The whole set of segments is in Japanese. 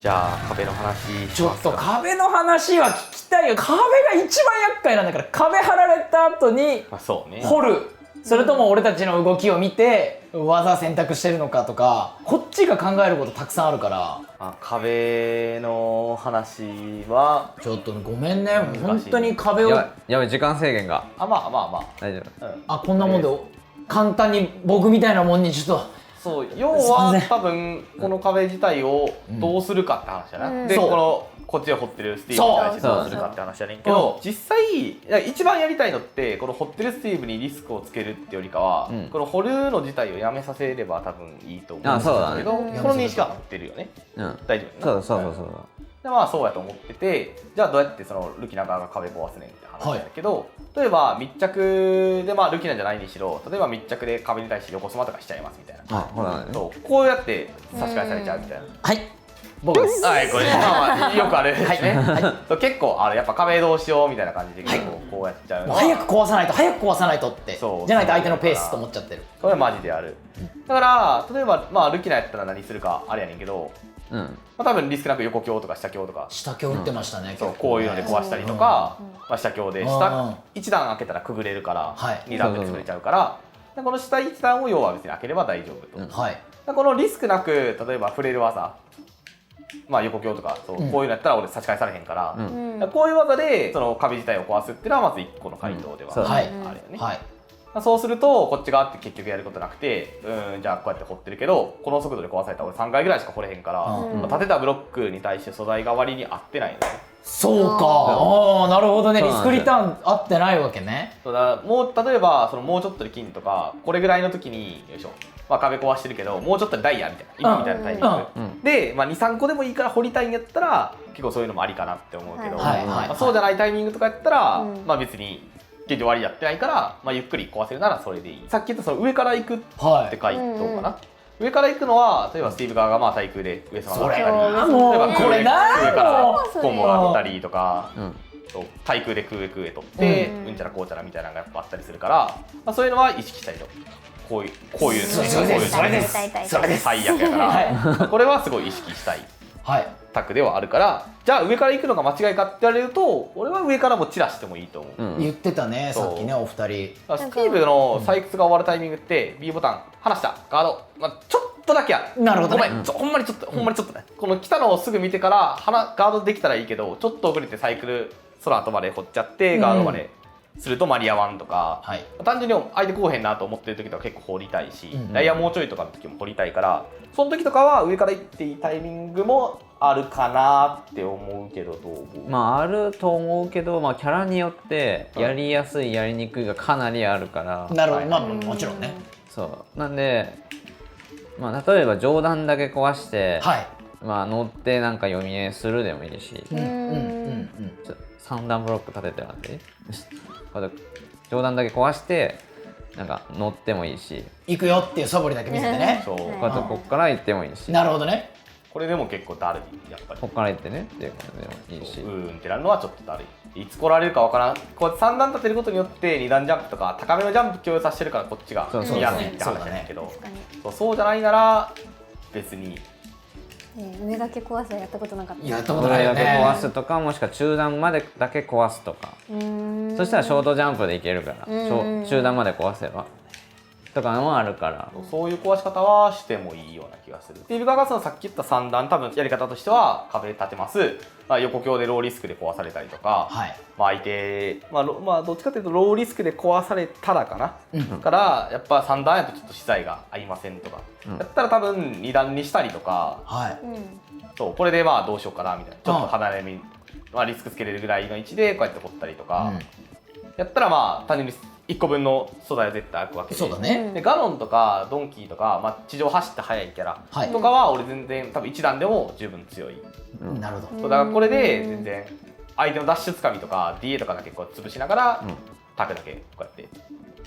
じゃあ壁の話ちょっと壁の話は聞きたいよ。壁が一番厄介なんだから。壁張られた後にそうね掘る、それとも俺たちの動きを見て技選択してるのかとか、こっちが考えることたくさんあるから。壁の話はちょっとごめんね、本当に壁をやべ時間制限がまあ大丈夫、こんなもんで簡単に僕みたいなもんにちょっと。そう要は多分この壁自体をどうするかって話じゃない、でこっちで掘ってるスティーブに対してどうするかって話じゃねんけど、実際一番やりたいのってこの掘ってるスティーブにリスクをつけるってよりかは、この掘るの自体をやめさせれば多分いいと思うんですけど、この認識は持ってるよね、大丈夫そうでそうやと思ってて、じゃあどうやってそのルキナ側が壁壊すねんって話だけど、例えば密着でルキナじゃないにしろ、例えば密着で壁に対して横スマとかしちゃいますみたいな、ほらね、そうこうやって差し替えされちゃうみたいな。はい僕です。はいこれよくあるですね。結構やっぱ壁どうしようみたいな感じで結構こうやっちゃうのは早く壊さないとってじゃないと相手のペースと思っちゃってる。これはマジである。だから例えばルキナやったら何するかあれやねんけど、多分リスクなく横強とか下強とか下強打ってましたね。そうこういうので壊したりとか、下強で下1段開けたらくぐれるから2段で潰れちゃうから、この下1段を要は別に開ければ大丈夫と。このリスクなく例えば触れる技、横強とかこういうのやったら俺差し替えされへんから、こういう技でその壁自体を壊すっていうのはまず1個の回答ではあるよね。そうするとこっち側って結局やることなくて、じゃあこうやって掘ってるけどこの速度で壊されたら俺3回ぐらいしか掘れへんから、立てたブロックに対して素材が割に合ってないのね。そうか、なるほどね。リスクリターン合ってないわけね。そうだ、もう例えばもうちょっとで金とかこれぐらいの時によいしょ、壁壊してるけどもうちょっとでダイヤみたいな今みたいなタイミングで23個でもいいから掘りたいんやったら結構そういうのもありかなって思うけど、そうじゃないタイミングとかやったら別に結局割りやってないから、ゆっくり壊せるならそれでいい。さっき言ったその上から行くって回答かな。上から行くのは例えばスティーブ側が対空で上様があったり、例えばこれな上からコンボがあったりとか、対空で空へ取ってうんちゃらこうちゃらみたいなのがやっぱあったりするから、そういうのは意識したりと。こういうそれです最悪やからこれはすごい意識したいタクではあるから、じゃあ上から行くのが間違いかって言われると俺は上からも散らしてもいいと思う。言ってたねさっきねお二人。スティーブの採掘が終わるタイミングって B ボタン離したガード、ちょっとだけや。なるほどね。ごめんほんまにちょっとね、この来たのをすぐ見てからガードできたらいいけど、ちょっと遅れてサイクル空後まで掘っちゃってガードまですると間に合わんとか、単純に相手こうへんなと思ってる時とか結構掘りたいし、ダイヤもうちょいとかの時も掘りたいから、その時とかは上から行っていいタイミングもあるかなって思うけど、どう思う？あると思うけど、キャラによってやりやすいやりにくいがかなりあるから。なるほど、もちろんね。そうなんで、例えば上段だけ壊して、乗ってなんか読み絵するでもいいし、3段ブロック立ててなんで上段だけ壊してなんか乗ってもいいし、行くよっていう素振りだけ見せてね。こっから行ってもいいし。なるほどね。これでも結構だるい、やっぱりこっから行ってねっていう感じでもいいし、ってなるのはちょっとだるい。いつ来られるかわからん。こうやって3段立てることによって2段ジャンプとか高めのジャンプ共有させてるからこっちが見やすいって話なんだけど、そうじゃないなら別に上だけ壊すはやったことなかった。やったことないよね。上だけ壊すとか、もしくは中段までだけ壊すとか、そしたらショートジャンプでいけるから、中段まで壊せばとかもあるから、そういう壊し方はしてもいいような気がする。スティーブ側がさっき言った3段多分やり方としては壁立てます、横強でローリスクで壊されたりとか、相手どっちかというとローリスクで壊されたらかな、からやっぱ3段やとちょっと資材が合いませんとか、やったら多分2段にしたりとか、そうこれでどうしようかなみたいな、ちょっと離れ目リスクつけれるぐらいの位置でこうやって掘ったりとか、やったら単純に1個分の素材は絶対開くわけで、そうだね。でガロンとかドンキーとか、地上走って速いキャラとかは俺全然多分1段でも十分強い。なるほど。そうだからこれで全然相手のダッシュつかみとか DA とかだけこう潰しながらタクだけこうやって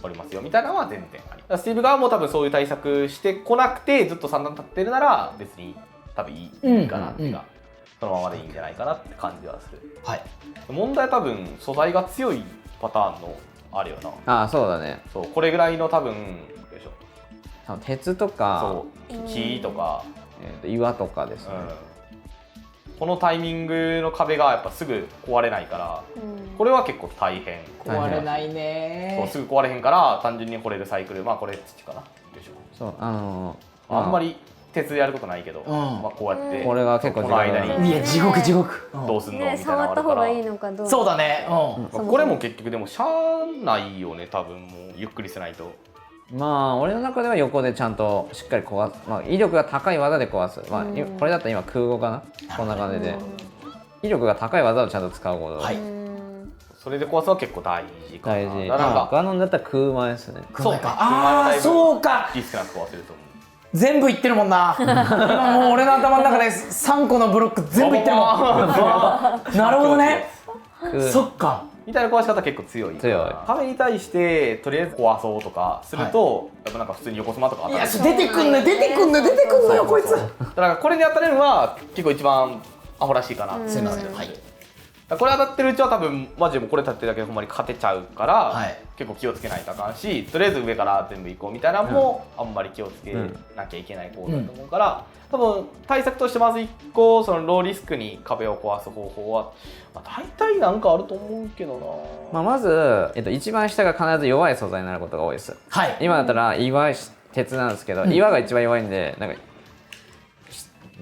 おりますよみたいなのは全然あり。スティーブ側も多分そういう対策してこなくてずっと3段立ってるなら別に多分いいかなっていうか、そのままでいいんじゃないかなって感じはする。問題は多分素材が強いパターンのあるよな。そうだね。そうこれぐらいの多分よいしょ鉄とか木とか、岩とかですね。このタイミングの壁がやっぱすぐ壊れないから、これは結構大変。壊れないね。そうすぐ壊れへんから単純に掘れるサイクル、まあこれ土かなでしょ。そうあんまり鉄でやることないけど、まあこうやってこれが結構この間にいや地獄どうすんのみたいなの触った方がいいのかどうそうだね。これも結局でもしゃあないよね、多分もうゆっくりせないと。まあ俺の中では横でちゃんとしっかり壊す、まあ、威力が高い技で壊す、まあ、これだったら今空語かな、こんな感じで威力が高い技をちゃんと使うこと、それで壊すのは結構大事かな。大事。ガノンだったら空前ですね。そうか。ああそうか。リスクなく壊せると思う。全部いってるもんな。今もう俺の頭の中で3個のブロック全部いってるもん。なるほどね。そっか。みたいな壊し方結構強い。壁に対してとりあえず壊そうとかすると、やっぱなんか普通に横スマとかいや出てくんのよこいつ。だからこれに当たれるのは結構一番アホらしいかな。すいません。はい。これ当たってるうちは多分マジでもうこれ立ってるだけでほんまに勝てちゃうから、結構気をつけないとあかんし、とりあえず上から全部いこうみたいなのもあんまり気をつけなきゃいけないことだと思うから、多分対策としてまず1個そのローリスクに壁を壊す方法は、まあ、大体なんかあると思うけどな。まず、一番下が必ず弱い素材になることが多いです。今だったら岩鉄なんですけど、岩が一番弱いんでなんか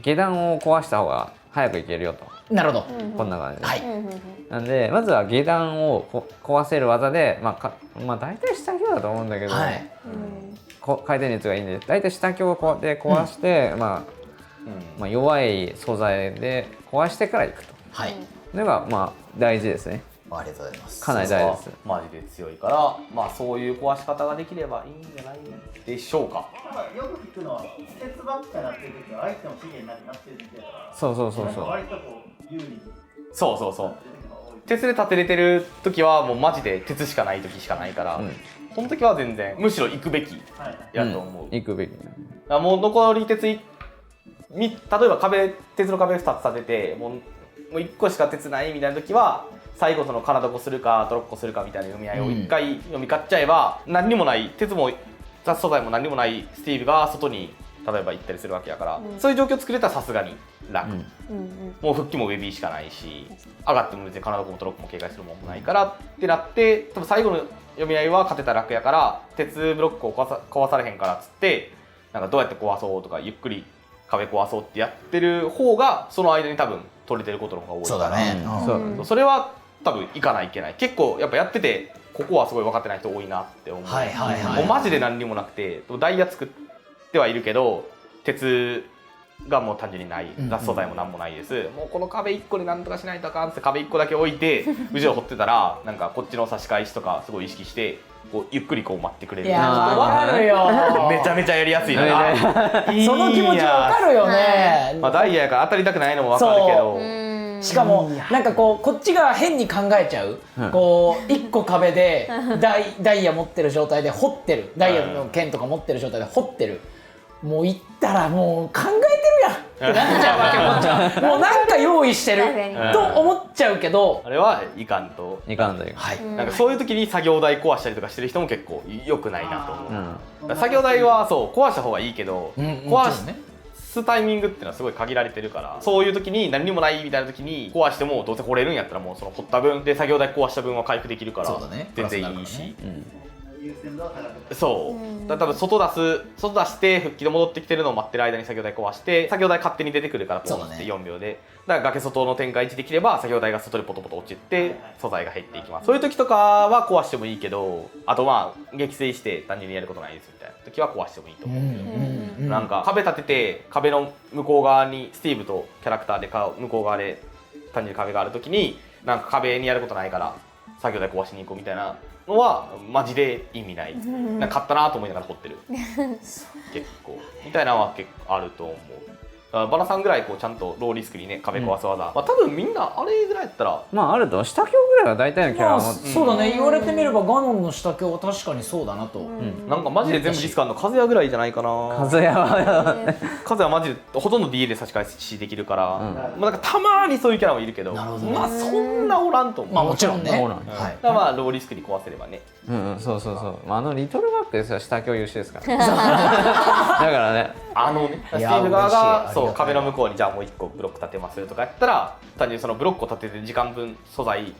下段を壊した方が早くいけるよと。なるほど。こんな感じで。なんでまずは下段を壊せる技で、まあ大体下強だと思うんだけど、回転率がいいんで大体下強で壊して、まあ弱い素材で壊してからいくと。のがまあ大事ですね。ありがとうございます。かなり大事です。マジで強いから、まあそういう壊し方ができればいいんじゃないでしょうか。よく聞くのは鉄ばっかなってる時は相手の資源になってる時だから。そう。割とこう有利に。そう。鉄で立てれてる時はもうマジで鉄しかない時しかないから、その時は全然むしろ行くべきやと思う。行くべき。もう残り鉄例えば鉄の壁2つ立ててもう1個しか鉄ないみたいな時は最後その金床するかトロッコするかみたいな読み合いを1回読み勝っちゃえば、何にもない鉄も雑素材も何にもないスティールが外に例えば行ったりするわけやから、そういう状況を作れたらさすがに楽、もう復帰もウェビーしかないし上がっても別に金床もトロッコも警戒するもんもないからってなって、多分最後の読み合いは勝てたら楽やから鉄ブロックを壊されへんからっつってなんかどうやって壊そうとかゆっくり壁壊そうってやってる方がその間に多分取れてることの方が多いから、そうだね。それは多分行かないといけない。結構やっぱやっててここはすごい分かってない人多いなって思う。もうマジで何にもなくてダイヤ作ってはいるけど鉄がもう単純にない、雑素材も何もないです、もうこの壁1個で何とかしないとあかんって壁1個だけ置いて後ろ掘ってたらなんかこっちの差し返しとかすごい意識してこうゆっくりこう待ってくれる人はめちゃめちゃやりやすいのがその気持ちわかるよね。まあダイヤやから当たりたくないのもわかるけど、しかもなんかこっちが変に考えちゃう、こう1個壁でダイヤ持ってる状態で掘ってる、ダイヤの剣とか持ってる状態で掘ってる、もう行ったらもう考えてるやんってなっちゃうわけ、こっちはもうなんか用意してると思っちゃうけど、あれはいかんとなんかそういう時に作業台壊したりとかしてる人も結構良くないなと思う。作業台はそう壊した方がいいけど、壊すタイミングっていうのはすごい限られてるから、そういう時に何にもないみたいな時に壊してもどうせ掘れるんやったらもうその掘った分で作業台壊した分は回復できるから全然いいし、そうだから多分外出して復帰で戻ってきてるのを待ってる間に作業台壊して作業台勝手に出てくるからポンって4秒で、だから崖外の展開維持できれば作業台が外でポトポト落ちて素材が減っていきます。そういう時とかは壊してもいいけど、あとまあ撃墜して単純にやることないですみたいな時は壊してもいいと思うけど、なんか壁立てて壁の向こう側にスティーブとキャラクターで向こう側で単純に壁がある時になんか壁にやることないから作業台壊しに行こうみたいなのはマジで意味ない。なんか勝ったなと思いながら掘ってる結構みたいなのは結構あると思う。バナさんぐらいこうちゃんとローリスクにね壁壊す技、まあ多分みんなあれぐらいやったらまああると下強ぐらいは大体のキャラはそうだね、言われてみればガノンの下強は確かにそうだなと、なんかマジで全部リスクあるの風屋ぐらいじゃないかな。風屋はマジでほとんど DA で差し返しできるから、まあなんかたまにそういうキャラもいるけど、まあそんなおらんと思う。まあもちろんね、だからまあローリスクに壊せればね。そうリトルバックですよ下強優秀ですからだからねスティーブ側がそう壁の向こうにじゃあもう1個ブロック立てますとかやったら、単純にそのブロックを立てて時間分素材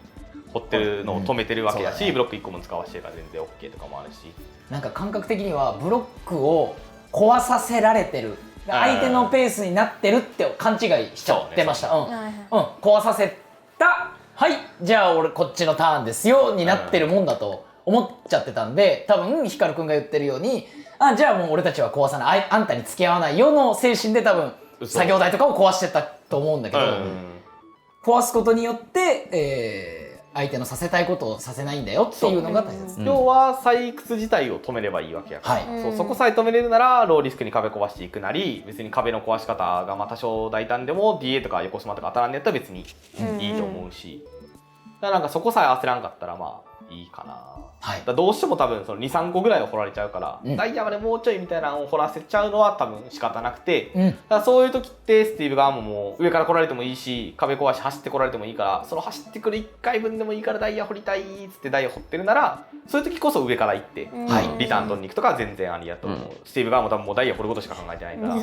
掘ってるのを止めてるわけだし、ブロック1個も使わせてるから全然 OK とかもあるし、なんか感覚的にはブロックを壊させられてる、相手のペースになってるって勘違いしちゃってました。壊させた、はいじゃあ俺こっちのターンですよになってるもんだと思っちゃってたんで、多分ヒカルくんが言ってるように、じゃあもう俺たちは壊さない、あんたに付き合わないよの精神で多分作業台とかを壊してたと思うんだけど、壊すことによって、相手のさせたいことをさせないんだよっていうのが大切です。要は採掘自体を止めればいいわけやから、そこさえ止めれるならローリスクに壁壊していくなり、別に壁の壊し方が多少大胆でも DA とか横島とか当たらんのやったら別にいいと思うし、だからなんかそこさえ焦らんかったらまあいいかな。だどうしても多分その 2,3 個ぐらいは掘られちゃうから、ダイヤまでもうちょいみたいなのを掘らせちゃうのは多分仕方なくて、だからそういう時ってスティーブ側ももう上から来られてもいいし、壁壊し走って来られてもいいから、その走ってくる1回分でもいいからダイヤ掘りたいっつってダイヤ掘ってるなら、そういう時こそ上から行って、リターン取りに行くとか全然ありやと思う。スティーブ側も多分もうダイヤ掘ることしか考えてないから、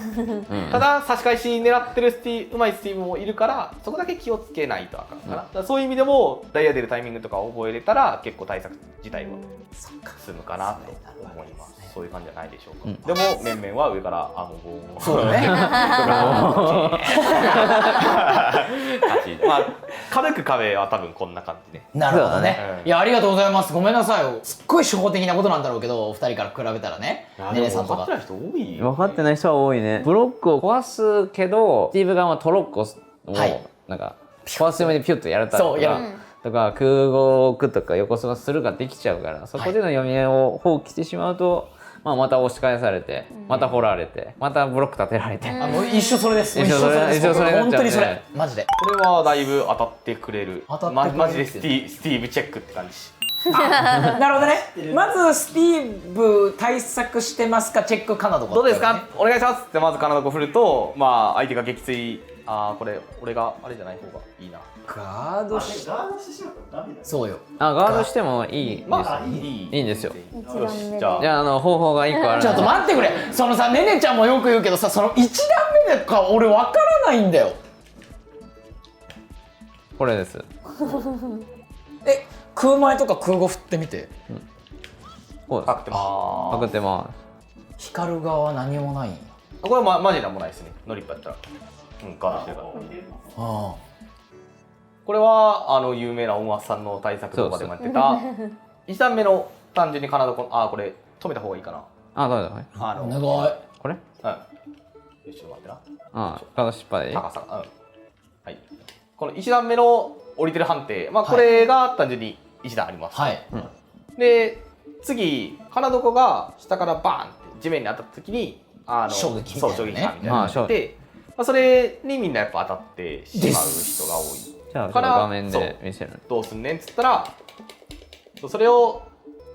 ただ差し返し狙ってるうまいスティーブもいるから、そこだけ気をつけないとあかんかな。だからそういう意味でもダイヤ出るタイミングとかを覚えれたら結構対策自体は進むかなと思います。そういう感じじゃないでしょうか。でも面々は上からそうだね。まあ軽く壁は多分こんな感じね。なるほどね。いやありがとうございます。ごめんなさい。すっごい初歩的なことなんだろうけど、お二人から比べたらね。ねねさんとか。分かってない人多い。分かってない人は多いね。ブロックを壊すけど、スティーブ側はトロッコをなんか壊すためにピュッとやるとか。とか空獄とか横スマするができちゃうから、そこでの読み合いを放棄してしまうと、また押し返されて、また掘られて、またブロック立てられて、もう一緒それです。一緒それ本当にそれマジで。これはだいぶ当たってくれる。マジでスティーブチェックって感じ。なるほどね。まずスティーブ対策してますかチェックカナドどうですかお願いしますってまずカナドコ振ると、まあ相手が撃墜、これ俺があれじゃない方がいいな。ガードしてしまったらダメだ。そうよ。ガードしてもいいです。いいんですよ。じゃあ方法が1個ある。ちょっと待ってくれ。そのさ、ねねちゃんもよく言うけどさ、その1段目でか俺分からないんだよ。これです。空前とか空後振ってみて。こうです。パクってます。光る側は何もないんや。これマジなんもないですね。ノリッパやったら。ガードしてるから。これは有名な音楽さんの対策動画でもやってた1段目の単純にカナダコン、これ止めた方がいいかな。どうぞ。お願い。これ？よし、ちょっと待ってな。ガード失敗。高さが、はい。この1段目の降りてる判定、これが単純に1段あります。で、次カナダコが下からバーンって地面に当たった時に衝撃波みたいなのがあって、それにみんなやっぱ当たってしまう人が多い。じゃあ画面で見せる。どうすんねんっつったら、それを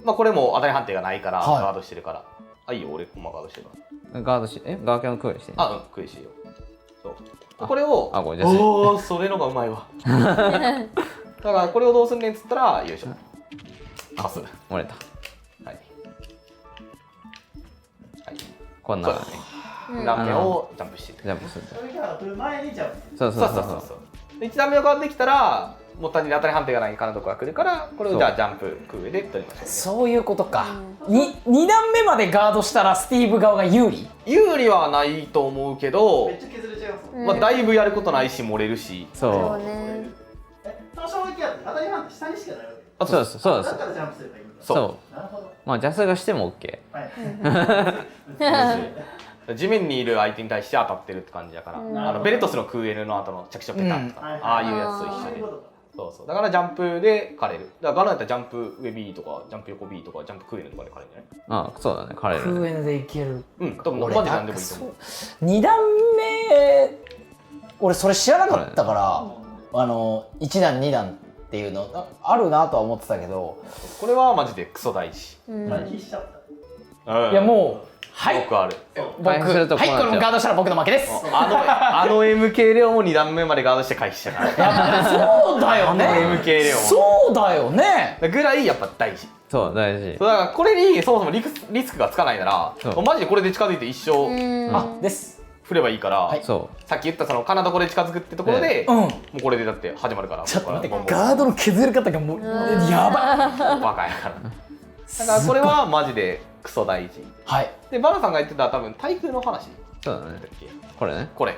これも当たり判定がないからガードしてるから、いいよ俺ガードしてるから。ガードしガーキャンクエしてる。クエしてるよ。そう。これをそれのがうまいわ。だからこれをどうすんねんっつったら、よいしょ。パス。漏れた。はい。こんな段目をジャンプしてジャンプする。それが来る前にジャンプ。そう。1段目ができたら、もう単純に当たり判定がないカナダコが来るから、これをじゃあジャンプ上で取りましょう。そういうことか。2段目までガードしたらスティーブ側が有利？有利はないと思うけど、めっちゃ削れちゃいます。だいぶやることないし漏れるし。そう。その衝撃は当たり判定下にしかないわけ。そうです。だからジャンプすればいいんだ。そう。なるほど。ジャスがしても OK。地面にいる相手に対して当たってるって感じだから、ベルトスの空 N の後の着地をペタッとか、ああいうやつと一緒で。そうだからジャンプで枯れる。だからガラだったらジャンプ上 B とかジャンプ横 B とかジャンプ空 N とかで枯れるんじゃない？そうだね、枯れる。空 N でいける。多分マジなんでもいいと思う。2段目俺それ知らなかったから、1段2段っていうのあるなとは思ってたけど、これはマジでクソ大事。いやもうはいよくある。僕回避するとこうなっちゃうこれもガードしたら僕の負けです。あの MK レオンも2段目までガードして回避したからそうだよね。あの MK レオンそうだよね。ぐらいやっぱ大事。そう大事。そうだからこれにそもそもリスクがつかないならそうもうマジでこれで近づいて一生です。振ればいいから、はいそうさっき言ったそのカナダこれ近づくってところで、うん。もうこれでだって始まるから。ちょっと待って、もうガードの削り方がもうやばい。若いから。だからこれはマジでクソ大事。はい。でバナさんが言ってた多分対空の話そうだね。だっけ。これね。これ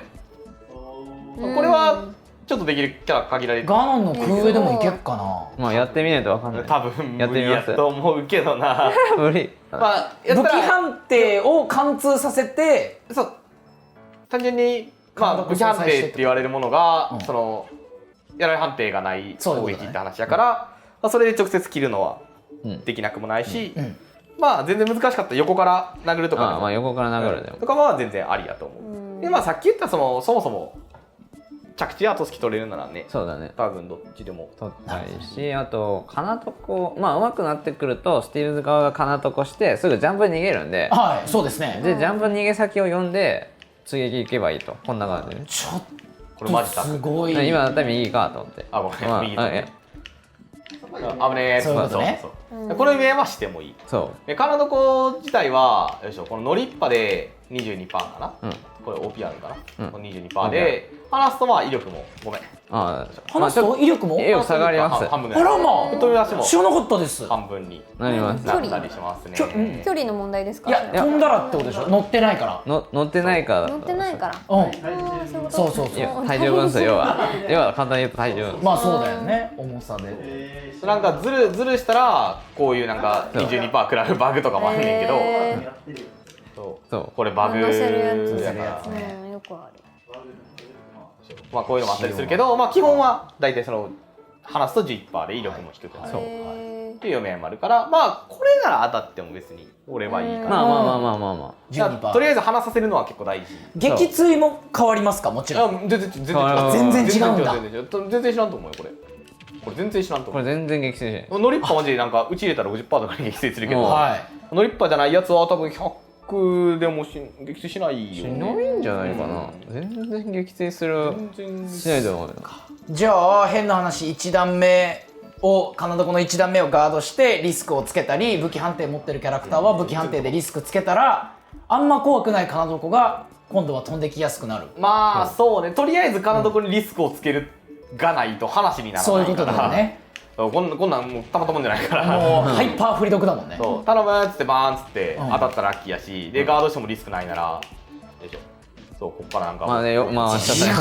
はちょっとできるキャラ限られてガノンの空上でもいけっかな。まあやってみないとわかんない。多分やってみます無理やと思うけどな。無理。まあや武器ったら判定を貫通させて、そう単純にまあ監督武器判定って言われるものが、うんそのやられ判定がない攻そういうことだね撃って話だから、まあ、それで直接切るのはうん。できなくもないし、うん。まあ全然難しかったら横から殴るとかでもまあ横から殴るでも。とかは全然ありやと思う。でまあさっき言ったそもそも着地や後突き取れるならねそうだね。多分どっちでも取ったりし、あと金床まあ上手くなってくるとスティールズ側が金床してすぐジャンプに逃げるんで、はい、そうですね。でジャンプ逃げ先を読んで追撃行けばいいと、こんな感じでね。ちょっこれマジとタフ。すごい。今だったら右かと思って。あごめん、まあ右とあいやね危ねえそういうことねそうこの夢はしてもいい。そうでカナドコ自体はよいしょこのノリッパで 22% かな、うんこれ OP あるかな、うんこの 22% で離すとまあ威力もごめんあ話すと威力も。威力下がります。半分ぐあららいま飛び出しも知らなかったです。半分になります。なったりしますね。距離の問題ですか？いや、飛んだらってことでしょ。乗ってないから。乗ってないからだ乗ってないから。うん。そそうそうそう。いや体重分数要は簡単に言うと体重分数。まあそうだよね。重さで。なんかずるしたらこういうなんか 22% 食らうバグとかもあんねんけど、やってるよ。そうこれバグ乗せるやつやから乗せるやつよくある。まあこういうのもあったりするけど、まあ基本は大体その離すと 11% で威力も低くなるそうっていう読みもあるから、まあこれなら当たっても別に俺はいいかな。まあまあまあまあまあまじゃあ12%。とりあえず離させるのは結構大事。撃墜も変わりますか、もちろん。全然違う全然違うんだ全然知らんと思うよこれ。これ全然知らんと思う。これ全然撃墜しない。ノリッパマジでなんか打ち入れたら 50% とかに撃墜するけど、はい。ノリッパじゃないやつは多分100でも撃墜しないよ。しないんじゃないかな。全然撃墜する全然しないと思うよ。じゃあ変な話、1段目をカナダコの1段目をガードしてリスクをつけたり、武器判定持ってるキャラクターは武器判定でリスクつけたら、あんま怖くないカナダコが今度は飛んできやすくなる。まあそうね、とりあえずカナダコにリスクをつけるがないと話にならないから。そういうことだよね。こんなんもうたまったもんじゃないから。もうハイパーフリ毒だもんね。そう頼むっつってバーンっつってうん当たったらラッキーやし、でガードしてもリスクないならでしょ。そうこっからなんかまあねまあしちゃっ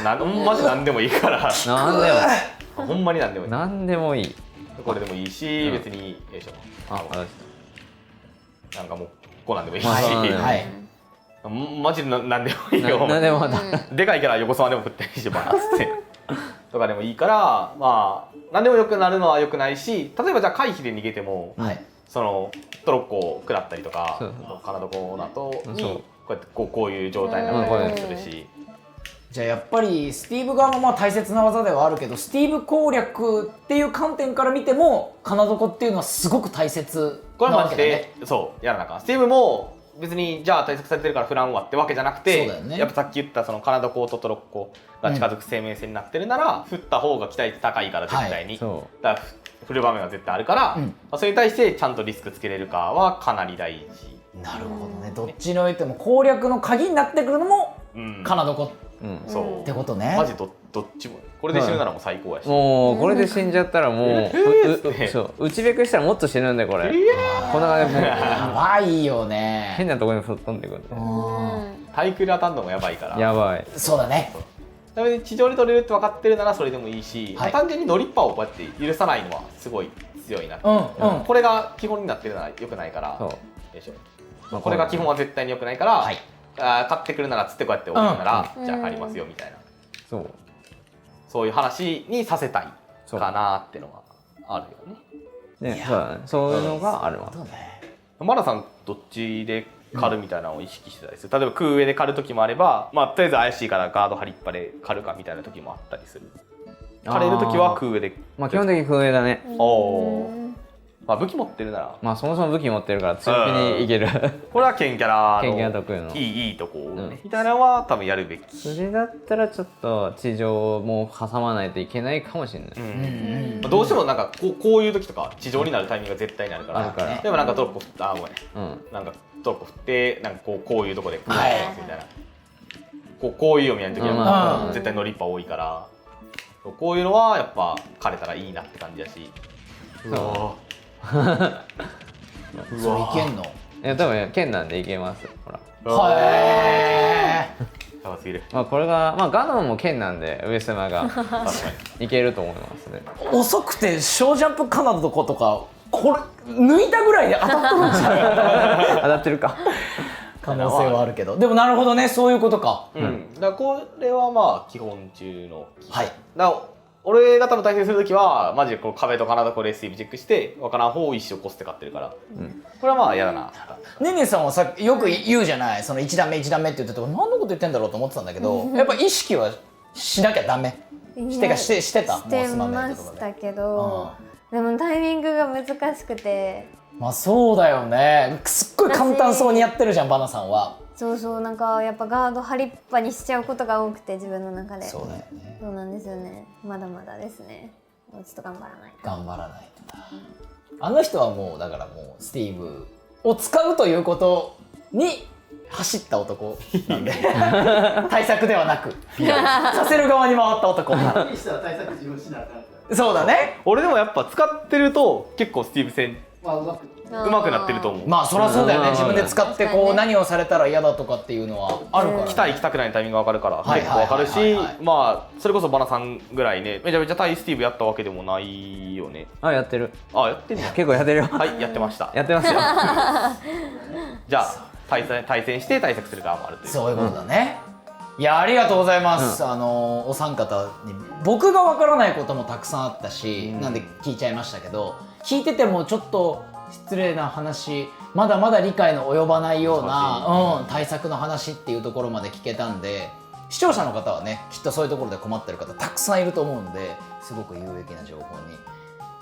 たよ。マジなんでもいいからなんでほんまになんでもいい。もなんでもいい。これでもいいし、うん別によいしょ。あなんかもうこうなんでもいいし、まあそうなんだよはい。マジでなんでもいいよ。なんでもだ。でかいから横澤でも振っていいしバーンっつってとかでもいいから、まあ何でも良くなるのは良くないし、例えばじゃあ回避で逃げても、はい。そのトロッコを食らったりとかそうカナダコだとにそうこうやってこういう状態になったりするし、じゃあやっぱりスティーブ側もまあ大切な技ではあるけど、スティーブ攻略っていう観点から見てもカナダコっていうのはすごく大切なこれはマジわけだね。でそうやらなあかん。スティーブも別にじゃあ対策されてるから振らんわってわけじゃなくて、そうだよねやっぱさっき言ったそのカナダコとトロッコが近づく生命線になってるなら、振った方が期待値高いから絶対に、そだから振る場面は絶対あるから、うんまあそれに対してちゃんとリスクつけれるかはかなり大事。なるほどね。どっちにおいても攻略の鍵になってくるのもうんカナダコっう。うん。そうてことね。マジどっちもこれで死ぬならもう最高やし、もうこれで死んじゃったらもうそう打ちべくしたらもっと死ぬんでこれ。こんな感じでもうやばいよね。変なところに吹っ飛んでくるんで。タイクル当たんのもやばいからやばい。そうだね。なので地上で取れるって分かってるならそれでもいいし、はい単純にノリッパーをこうやって許さないのはすごい強いなって、うんうん。これが基本になってるなら良くないからそう。でしょ、これが基本は絶対に良くないから、はい買ってくるならつってこうやって送るなら、じゃあ借りますよみたいな、そう。そういう話にさせたいかなってのはあるよね。ね、そうだね。そういうのがあるわ。そうね。マラさんどっちで狩るみたいなのを意識してたりする、例えば空上で狩る時もあれば、まあ、とりあえず怪しいからガード張りっぱで狩るかみたいな時もあったりする。狩れる時は空上で、まあ基本的に空上だね。おーまあ武器持ってるならまあそもそも武器持ってるから強気にいけるこれは剣キャラ剣キャラの特有のいいとこみたいなのは多分やるべき。それだったらちょっと地上も挟まないといけないかもしれない、まあどうしてもなんかこういう時とか地上になるタイミングが絶対になるから、あるからでもなんかトロッコ振ったごめん、なんかトロッコ振ってなんかこういうとこで組み合わせますみたいな、こういう読み合いの時は絶対乗りっぱ多いから、こういうのはやっぱ枯れたらいいなって感じだし。うわそういけんの？いや多分剣なんでいけますほら。へやばすぎる。まあこれがまあガノンも剣なんで上様がいけると思いますね。遅くて小ジャンプカナダとことかこれ抜いたぐらいで当たっとるんじゃない当たってるか可能性はあるけど、でもなるほどね、そういうことか。だからこれはまあ基本中のはい。だから俺が多分対戦するときはマジでこの壁とカナダコレースティブチェックして分からん方を一生コスって買ってるから、これはまあ嫌だな。ねねさんはさよく言うじゃない、その1段目1段目って言ってて何のこと言ってんだろうと思ってたんだけど、やっぱ意識はしなきゃダメしてたしてましたけど、でもタイミングが難しくて。まあそうだよね、すっごい簡単そうにやってるじゃんバナさんは。そうそう、なんかやっぱガード張りっぱにしちゃうことが多くて自分の中で。そうだよね。そうなんですよね、まだまだですね。もうちょっと頑張らないと。頑張らないと。あの人はもうだからもうスティーブを使うということに走った男なんで対策ではなくさせる側に回った男にしたら対策自分しなあかんから。そうだね。俺でもやっぱ使ってると結構スティーブ戦まあうまくなってると思う。まあそりゃそうだよね、自分で使ってこう何をされたら嫌だとかっていうのはあるから、来たい来たくないタイミングが分かるからはい結構分かるし、はいはいはいはいまあそれこそバナさんぐらいねめちゃめちゃ対スティーブやったわけでもないよね。あやってるあやってんねや。結構やってるよはいやってました。やってますよじゃあ対戦して対策する側もあるという。そういうことだね。いやありがとうございます、お三方に僕がわからないこともたくさんあったし、なんで聞いちゃいましたけど、聞いててもちょっと失礼な話、まだまだ理解の及ばないような、対策の話っていうところまで聞けたんで、視聴者の方はねきっとそういうところで困ってる方たくさんいると思うんで、すごく有益な情報に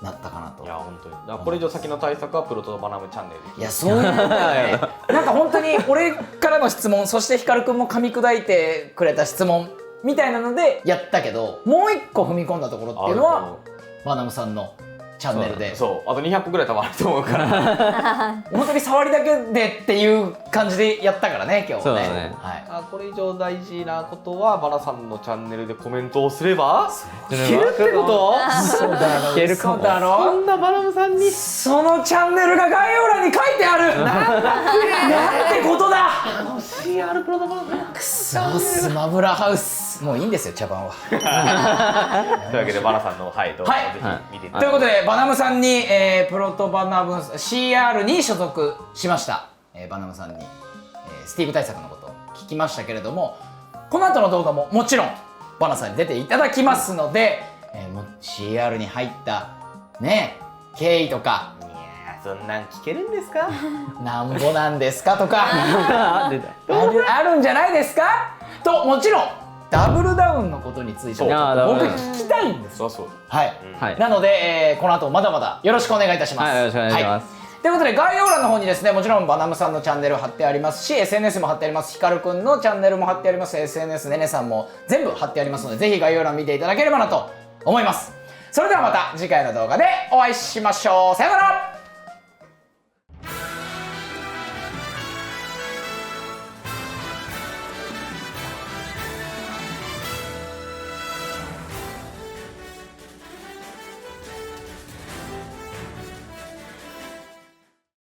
なったかなと。いや本当にだからこれ以上先の対策はプロとバナムチャンネルで。いやそういうことだよねなんか本当に俺からの質問、そしてヒカルくんも噛み砕いてくれた質問みたいなのでやったけど、もう一個踏み込んだところっていうのはバナムさんのチャンネルで、そうあと200個ぐらい多分あると思うから本当に触りだけでっていう感じでやったからね今日はね。そうだねはこれ以上大事なことはバナさんのチャンネルでコメントをすればいいけるってことい、そうだろう、いけるかもそうだろう、そんなバナムさんにそのチャンネルが概要欄に書いてあるなんてことだ。 CR プロとバナムくそスマブラハウスもういいんですよ茶番はというわけでバナさんの動画をぜひ見ていただということでバナムさんに、プロトバナム CR に所属しました、バナムさんに、スティーブ対策のことを聞きましたけれども、この後の動画ももちろんバナさんに出ていただきますので、もう CR に入ったね経緯とか、いやそんなん聞けるんですかなんぼなんですかとかあるんじゃないですかと、もちろんダブルダウンのことについても僕聞きたいんです。そうそうはい、はいなので、この後まだまだよろしくお願いいたします。はいよろしくお願いします、ということで概要欄の方にですね、もちろんバナムさんのチャンネル貼ってありますし SNS も貼ってあります、ヒカルくんのチャンネルも貼ってあります、 SNS ねねさんも全部貼ってありますので、ぜひ概要欄見ていただければなと思います。それではまた次回の動画でお会いしましょう。さよなら。